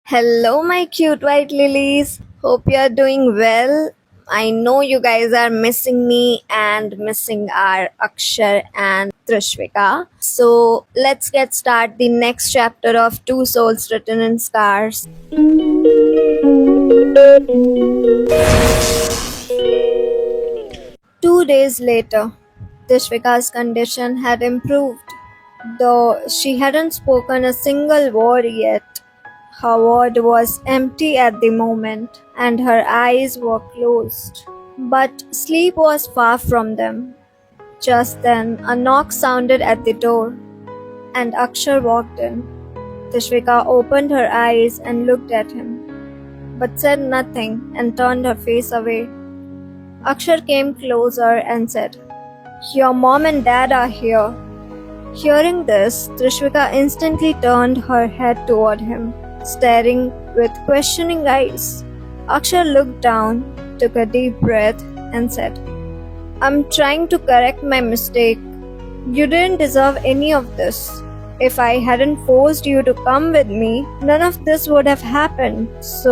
Hello, my cute white lilies. Hope you're doing well. I know you guys are missing me and missing our Akshar and Trishvika. So let's get started the next chapter of Two Souls Written in Scars. 2 days later, Trishvika's condition had improved, though she hadn't spoken a single word yet. Her ward was empty at the moment, and her eyes were closed. But sleep was far from them. Just then, a knock sounded at the door, and Akshar walked in. Tishvika opened her eyes and looked at him, but said nothing and turned her face away. Akshar came closer and said, "Your mom and dad are here." Hearing this, Trishvika instantly turned her head toward him, staring with questioning eyes. Akshar looked down, took a deep breath, and said, "I'm trying to correct my mistake. You didn't deserve any of this. If I hadn't forced you to come with me, none of this would have happened. So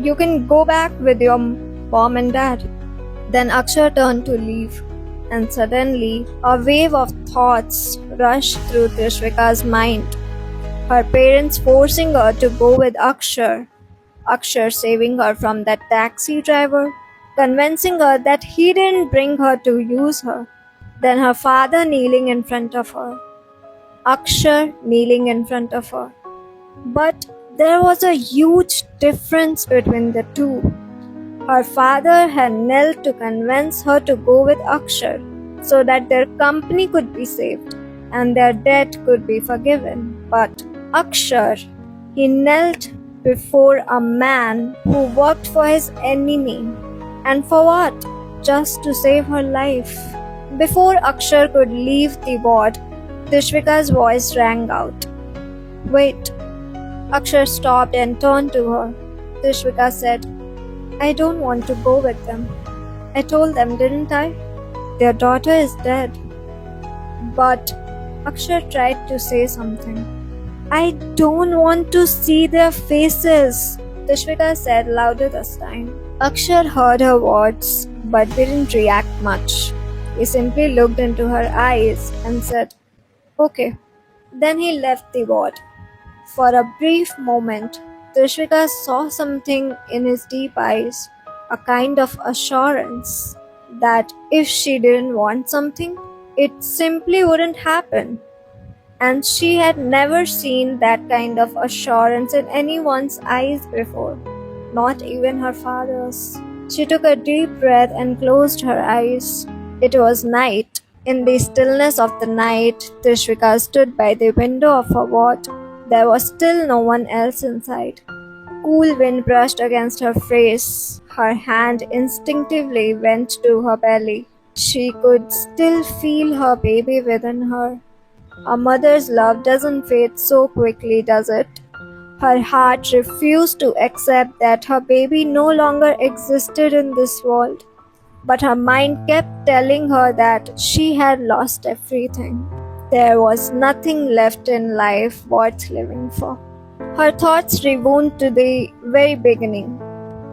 you can go back with your mom and dad." Then Akshar turned to leave, and suddenly a wave of thoughts rushed through Trishvika's mind. Her parents forcing her to go with Akshar, Akshar saving her from that taxi driver, convincing her that he didn't bring her to use her, then her father kneeling in front of her, Akshar kneeling in front of her. But there was a huge difference between the two. Her father had knelt to convince her to go with Akshar so that their company could be saved and their debt could be forgiven. But Akshar, he knelt before a man who worked for his enemy. And for what? Just to save her life. Before Akshar could leave the ward, Tishvika's voice rang out. "Wait." Akshar stopped and turned to her. Tishvika said, "I don't want to go with them. I told them, didn't I? Their daughter is dead." But Akshar tried to say something. "I don't want to see their faces," Tishvika said louder this time. Akshar heard her words but didn't react much. He simply looked into her eyes and said, "Okay." Then he left the ward. For a brief moment, Trishvika saw something in his deep eyes, a kind of assurance that if she didn't want something, it simply wouldn't happen. And she had never seen that kind of assurance in anyone's eyes before, not even her father's. She took a deep breath and closed her eyes. It was night. In the stillness of the night, Trishvika stood by the window of her ward. There was still no one else inside. Cool wind brushed against her face. Her hand instinctively went to her belly. She could still feel her baby within her. A mother's love doesn't fade so quickly, does it? Her heart refused to accept that her baby no longer existed in this world. But her mind kept telling her that she had lost everything. There was nothing left in life worth living for. Her thoughts rewound to the very beginning.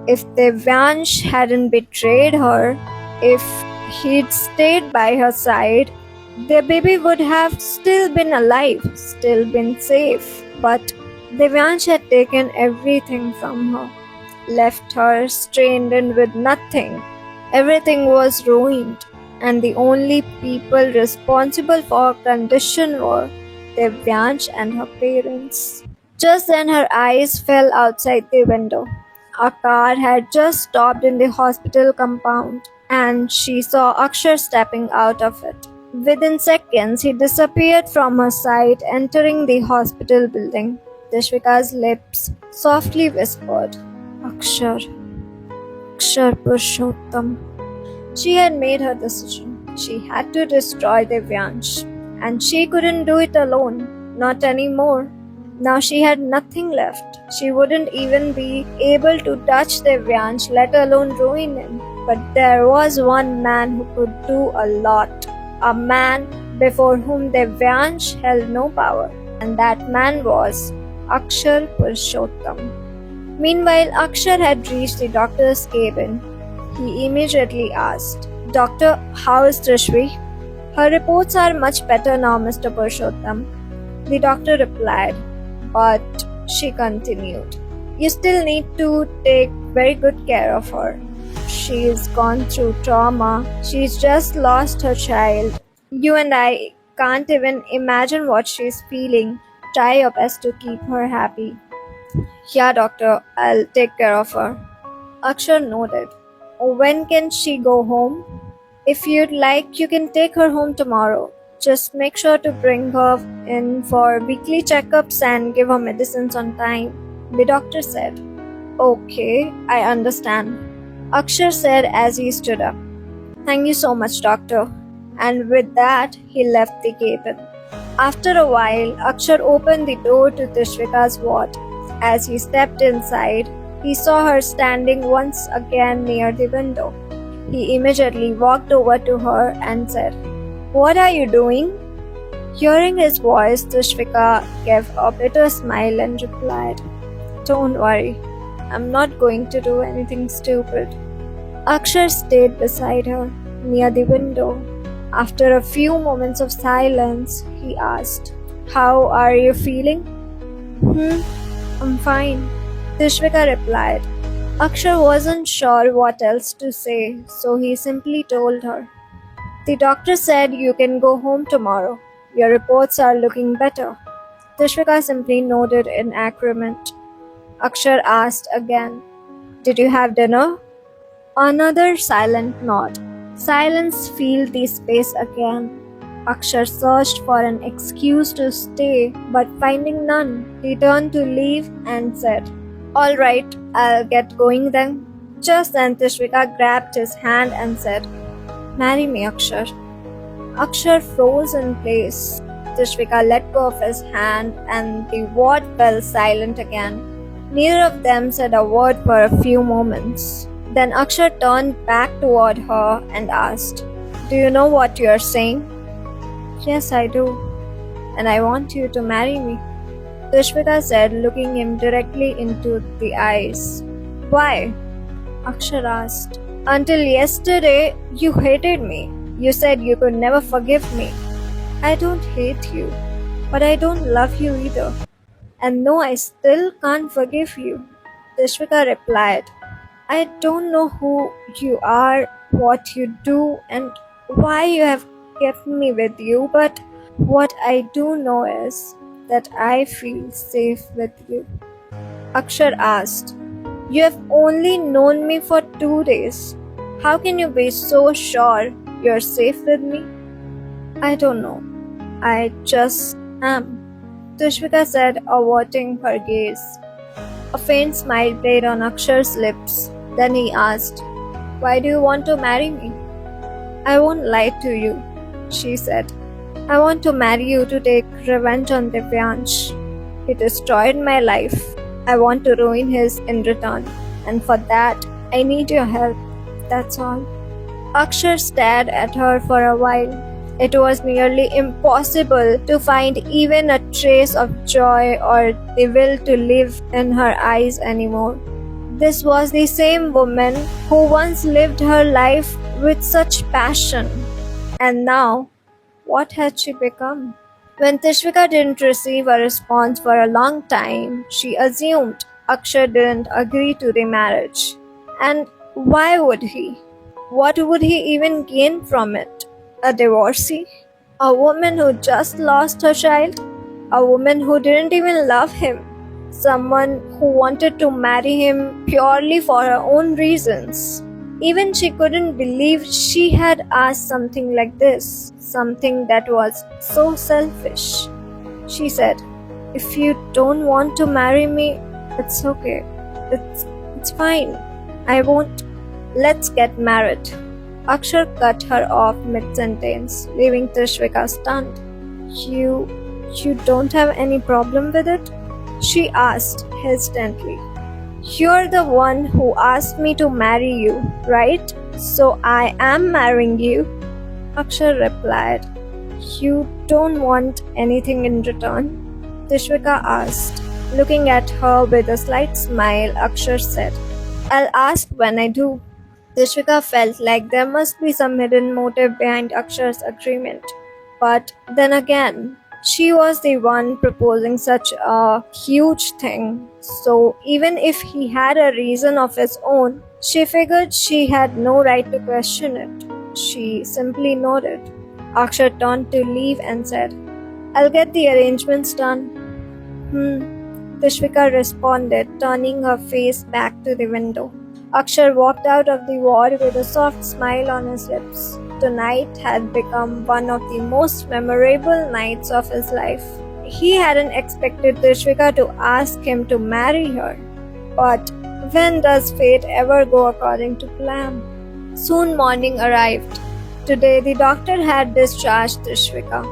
If Devyansh hadn't betrayed her, if he'd stayed by her side, their baby would have still been alive, still been safe. But Devyansh had taken everything from her, left her stranded with nothing. Everything was ruined, and the only people responsible for her condition were Devyansh and her parents. Just then her eyes fell outside the window. A car had just stopped in the hospital compound, and she saw Akshar stepping out of it. Within seconds, he disappeared from her sight, entering the hospital building. Tishvika's lips softly whispered, "Akshar, Akshar Purushottam." She had made her decision. She had to destroy Devyansh, and she couldn't do it alone, not anymore. Now she had nothing left. She wouldn't even be able to touch Devyansh, let alone ruin him. But there was one man who could do a lot. A man before whom Devyansh held no power. And that man was Akshar Purushottam. Meanwhile, Akshar had reached the doctor's cabin. He immediately asked, "Doctor, how is Trishvi?" "Her reports are much better now, Mr. Purushottam," the doctor replied, but she continued, "You still need to take very good care of her. She's gone through trauma. She's just lost her child. You and I can't even imagine what she's feeling. Try your best to keep her happy." "Yeah, doctor, I'll take care of her." Akshar nodded. "When can she go home?" "If you'd like, you can take her home tomorrow. Just make sure to bring her in for weekly checkups and give her medicines on time," the doctor said. "Okay, I understand," Akshar said as he stood up. "Thank you so much, doctor." And with that, he left the cabin. After a while, Akshar opened the door to Trishvika's ward. As he stepped inside, he saw her standing once again near the window. He immediately walked over to her and said, "What are you doing?" Hearing his voice, Trishvika gave a bitter smile and replied, "Don't worry, I'm not going to do anything stupid." Akshar stayed beside her, near the window. After a few moments of silence, he asked, "How are you feeling?" "I'm fine," Trishvika replied. Akshar wasn't sure what else to say, so he simply told her, "The doctor said you can go home tomorrow. Your reports are looking better." Trishvika simply nodded in agreement. Akshar asked again, "Did you have dinner?" Another silent nod. Silence filled the space again. Akshar searched for an excuse to stay, but finding none, he turned to leave and said, "All right, I'll get going then." Just then, Trishvika grabbed his hand and said, "Marry me, Akshar." Akshar froze in place. Trishvika let go of his hand and the ward fell silent again. Neither of them said a word for a few moments. Then Akshar turned back toward her and asked, "Do you know what you are saying?" "Yes, I do. And I want you to marry me," Trishvika said, looking him directly into the eyes. "Why?" Akshar asked. "Until yesterday, you hated me. You said you could never forgive me." "I don't hate you, but I don't love you either. And no, I still can't forgive you," Trishvika replied. "I don't know who you are, what you do, and why you have kept me with you, but what I do know is that I feel safe with you." Akshar asked, "You have only known me for 2 days. How can you be so sure you're safe with me?" "I don't know. I just am," Trishvika said, averting her gaze. A faint smile played on Akshar's lips. Then he asked, "Why do you want to marry me?" "I won't lie to you," she said. "I want to marry you to take revenge on Divyansh. He destroyed my life. I want to ruin his in return. And for that, I need your help. That's all." Akshar stared at her for a while. It was nearly impossible to find even a trace of joy or the will to live in her eyes anymore. This was the same woman who once lived her life with such passion. And now, what had she become? When Trishvika didn't receive a response for a long time, she assumed Akshar didn't agree to the marriage. And why would he? What would he even gain from it? A divorcee? A woman who just lost her child? A woman who didn't even love him? Someone who wanted to marry him purely for her own reasons. Even she couldn't believe she had asked something like this, something that was so selfish. She said, "If you don't want to marry me, it's okay. It's fine. I won't. Let's get married." Akshar cut her off mid-sentence, leaving Trishvika stunned. You don't have any problem with it?" she asked hesitantly. "You're the one who asked me to marry you, right? So I am marrying you," Akshar replied. "You don't want anything in return?" Trishvika asked. Looking at her with a slight smile, Akshar said, I'll ask when I do. Dishvika felt like there must be some hidden motive behind Akshar's agreement. But then again, she was the one proposing such a huge thing. So even if he had a reason of his own, she figured she had no right to question it. She simply nodded. Akshar turned to leave and said, I'll get the arrangements done. Tishvika responded, turning her face back to the window. Akshar walked out of the ward with a soft smile on his lips. Tonight had become one of the most memorable nights of his life. He hadn't expected Tishvika to ask him to marry her. But when does fate ever go according to plan? Soon morning arrived. Today the doctor had discharged Tishvika.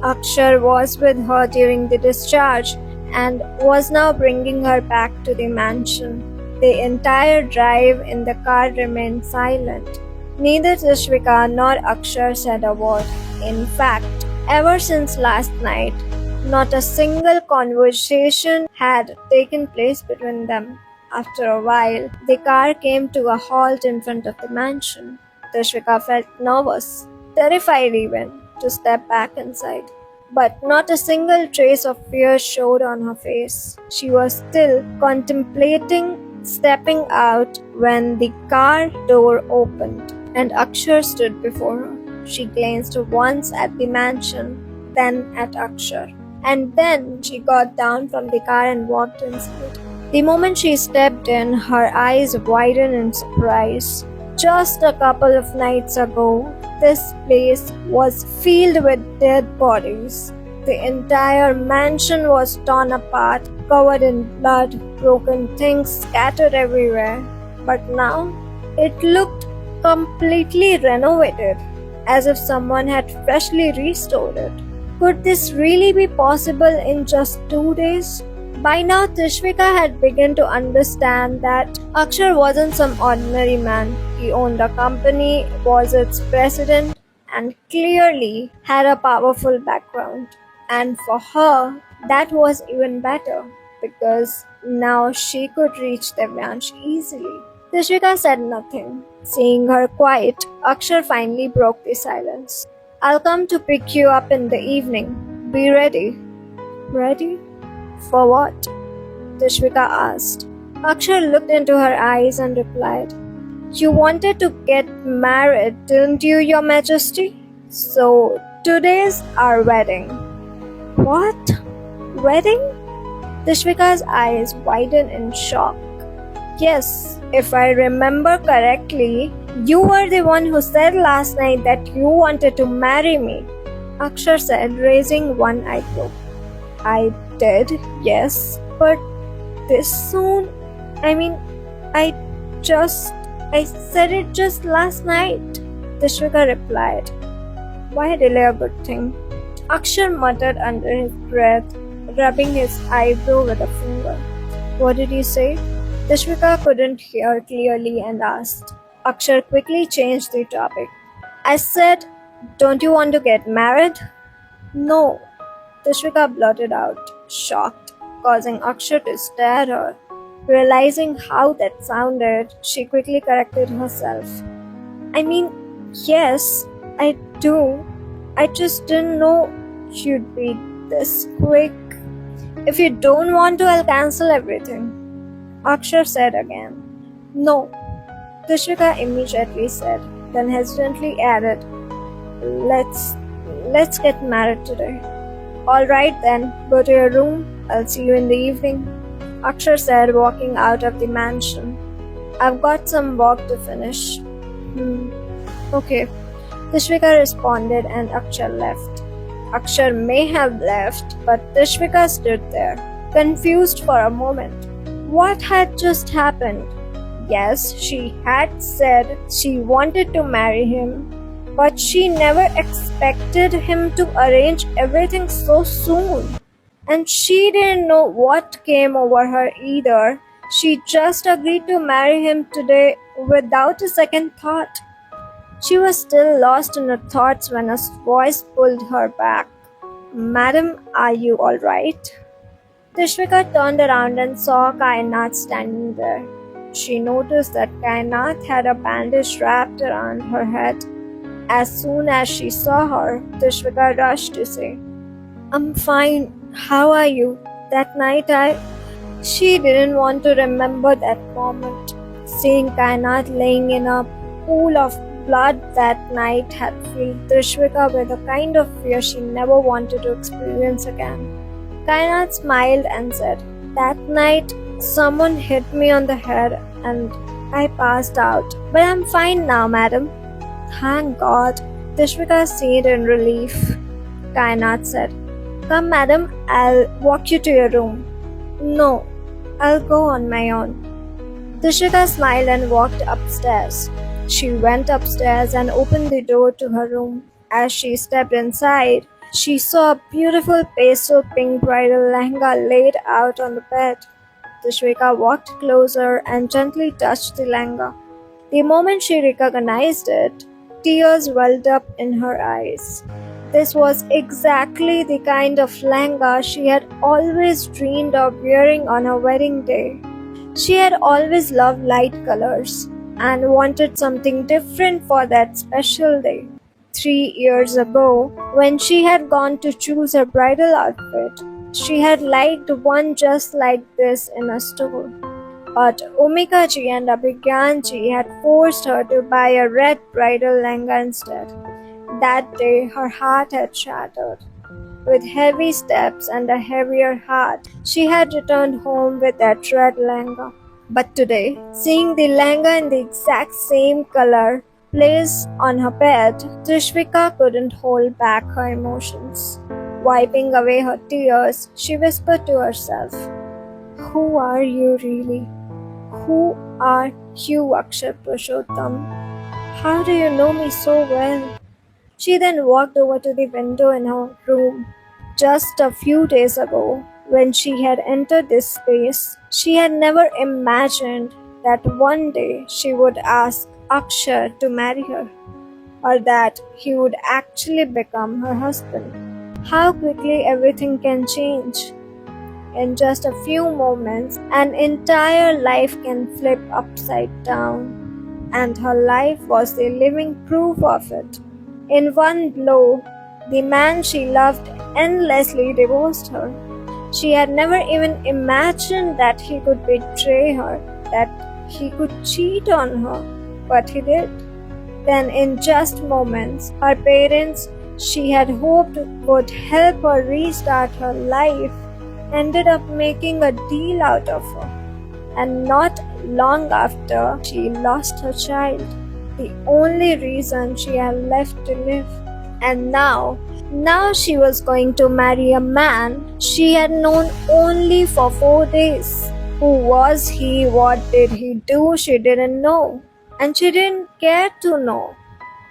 Akshar was with her during the discharge and was now bringing her back to the mansion. The entire drive in the car remained silent. Neither Tishvika nor Akshar said a word. In fact, ever since last night, not a single conversation had taken place between them. After a while, the car came to a halt in front of the mansion. Tishvika felt nervous, terrified even, to step back inside. But not a single trace of fear showed on her face. She was still contemplating stepping out when the car door opened and Akshar stood before her. She glanced once at the mansion, then at Akshar, and then she got down from the car and walked inside. The moment she stepped in, her eyes widened in surprise. Just a couple of nights ago, this place was filled with dead bodies. The entire mansion was torn apart, covered in blood, broken things scattered everywhere. But now, it looked completely renovated, as if someone had freshly restored it. Could this really be possible in just 2 days? By now, Tishvika had begun to understand that Akshar wasn't some ordinary man. He owned a company, was its president, and clearly had a powerful background. And for her, that was even better because now she could reach Devyansh easily. Tishvika said nothing. Seeing her quiet, Akshar finally broke the silence. I'll come to pick you up in the evening. Be ready. Ready? For what? Tishvika asked. Akshar looked into her eyes and replied, You wanted to get married, didn't you, Your Majesty? So today's our wedding. What? Wedding? Tishvika's eyes widened in shock. Yes, if I remember correctly, you were the one who said last night that you wanted to marry me, Akshar said, raising one eyebrow. I did, yes, but this soon? I said it just last night, Tishvika replied. Why delay a good thing? Akshar muttered under his breath, rubbing his eyebrow with a finger. What did you say? Tishvika couldn't hear clearly and asked. Akshar quickly changed the topic. I said, don't you want to get married? No, Tishvika blurted out, shocked, causing Akshar to stare at her. Realizing how that sounded, she quickly corrected herself. Yes, I do. I just didn't know you'd be this quick. If you don't want to, I'll cancel everything, Akshar said again. No, Tishvika immediately said, then hesitantly added, Let's get married today. Alright then, go to your room. I'll see you in the evening, Akshar said, walking out of the mansion. I've got some work to finish. Okay, Tishvika responded and Akshar left. Akshar may have left, but Tishvika stood there, confused for a moment. What had just happened? Yes, she had said she wanted to marry him, but she never expected him to arrange everything so soon. And she didn't know what came over her either. She just agreed to marry him today without a second thought. She was still lost in her thoughts when a voice pulled her back. Madam, are you all right? Tishvika turned around and saw Kainat standing there. She noticed that Kainat had a bandage wrapped around her head. As soon as she saw her, Tishvika rushed to say, I'm fine. How are you? That night She didn't want to remember that moment. Seeing Kainat laying in a pool of blood that night had filled Trishvika with a kind of fear she never wanted to experience again. Kainat smiled and said, That night, someone hit me on the head and I passed out. But I'm fine now, madam. Thank God. Trishvika sighed in relief. Kainat said, Come, madam, I'll walk you to your room. No, I'll go on my own. Trishvika smiled and walked upstairs. She went upstairs and opened the door to her room. As she stepped inside, she saw a beautiful pastel pink bridal lehenga laid out on the bed. Trishvika walked closer and gently touched the lehenga. The moment she recognized it, tears welled up in her eyes. This was exactly the kind of lehenga she had always dreamed of wearing on her wedding day. She had always loved light colors and wanted something different for that special day. 3 years ago, when she had gone to choose her bridal outfit, she had liked one just like this in a store. But Omika ji and Abhigyan ji had forced her to buy a red bridal lehenga instead. That day, her heart had shattered. With heavy steps and a heavier heart, she had returned home with that red lehenga. But today, seeing the lehenga in the exact same color placed on her bed, Trishvika couldn't hold back her emotions. Wiping away her tears, she whispered to herself, Who are you really? Who are you, Akshay Purushottam? How do you know me so well? She then walked over to the window in her room. Just a few days ago, when she had entered this space, she had never imagined that one day she would ask Akshay to marry her, or that he would actually become her husband. How quickly everything can change. In just a few moments, an entire life can flip upside down, and her life was the living proof of it. In one blow, the man she loved endlessly divorced her. She had never even imagined that he could betray her, that he could cheat on her, but he did. Then, in just moments, her parents she had hoped would help her restart her life ended up making a deal out of her. And not long after, she lost her child, the only reason she had left to live. And now she was going to marry a man she had known only for 4 days. Who was he? What did he do? She didn't know. And she didn't care to know.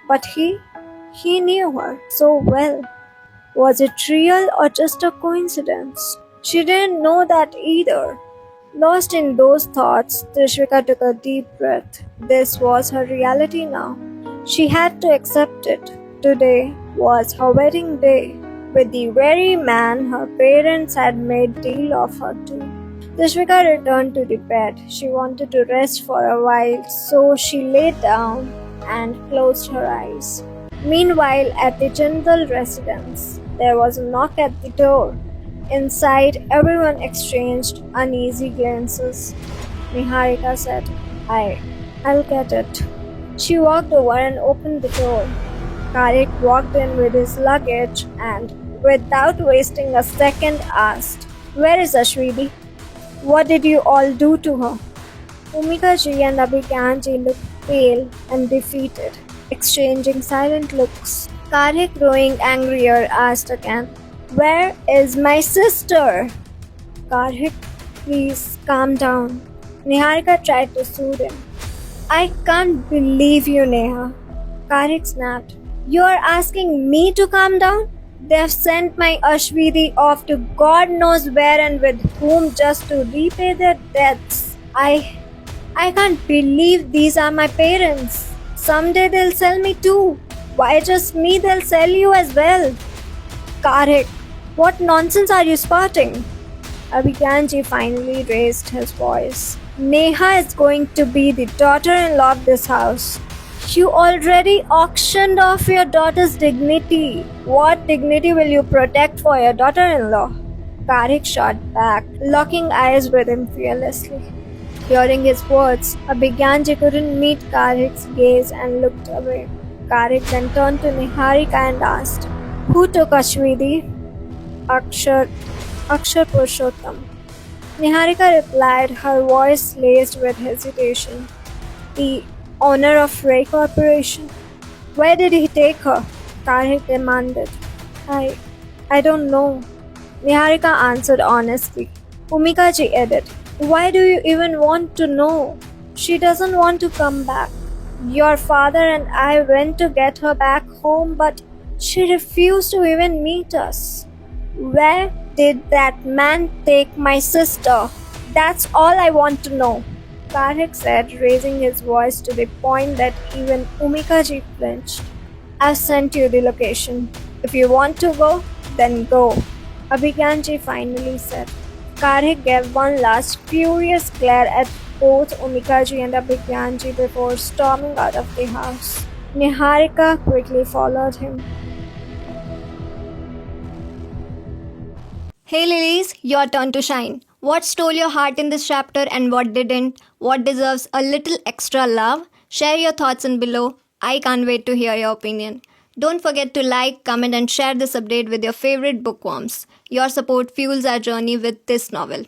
But he knew her so well. Was it real or just a coincidence? She didn't know that either. Lost in those thoughts, Trishvika took a deep breath. This was her reality now. She had to accept it. Today was her wedding day with the very man her parents had made deal of her to. Trishvika returned to the bed. She wanted to rest for a while, so she lay down and closed her eyes. Meanwhile, at the Jindal residence, there was a knock at the door. Inside, everyone exchanged uneasy glances. Niharika said, I'll get it. She walked over and opened the door. Karthik walked in with his luggage and, without wasting a second, asked, Where is Ashwini? What did you all do to her? Omika ji and Abhigyan ji looked pale and defeated, exchanging silent looks. Karthik, growing angrier, asked again, Where is my sister? Karthik, please calm down. Niharika tried to soothe him. I can't believe you, Neha. Karthik snapped. You are asking me to calm down? They have sent my Ashwini off to God knows where and with whom just to repay their debts. I can't believe these are my parents. Someday they'll sell me too. Why just me? They'll sell you as well. Karthik, what nonsense are you spouting? Abhigyanji finally raised his voice. Neha is going to be the daughter-in-law of this house. You already auctioned off your daughter's dignity. What dignity will you protect for your daughter-in-law? Karthik shot back, locking eyes with him fearlessly. Hearing his words, Abhigyanji couldn't meet Karthik's gaze and looked away. Karthik then turned to Niharika and asked, "Who took Ashwini?" Akshar Purushottam. Niharika replied, her voice laced with hesitation. The owner of Ray Corporation. Where did he take her? Karthik demanded. I don't know. Niharika answered honestly. Bhumika ji added, why do you even want to know? She doesn't want to come back. Your father and I went to get her back home, but she refused to even meet us. Where did that man take my sister? That's all I want to know. Karthik said, raising his voice to the point that even Bhumika ji flinched. I've sent you the location. If you want to go, then go. Abhigyanji finally said. Karthik gave one last furious glare at both Bhumika ji and Abhigyanji before storming out of the house. Niharika quickly followed him. Hey Lilies, your turn to shine. What stole your heart in this chapter and what didn't? What deserves a little extra love? Share your thoughts in below. I can't wait to hear your opinion. Don't forget to like, comment and share this update with your favorite bookworms. Your support fuels our journey with this novel.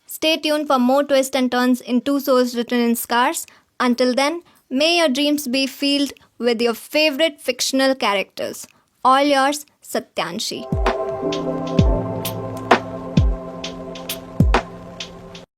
Stay tuned for more twists and turns in Two Souls Written in Scars. Until then, may your dreams be filled with your favorite fictional characters. All yours, Satyanshi.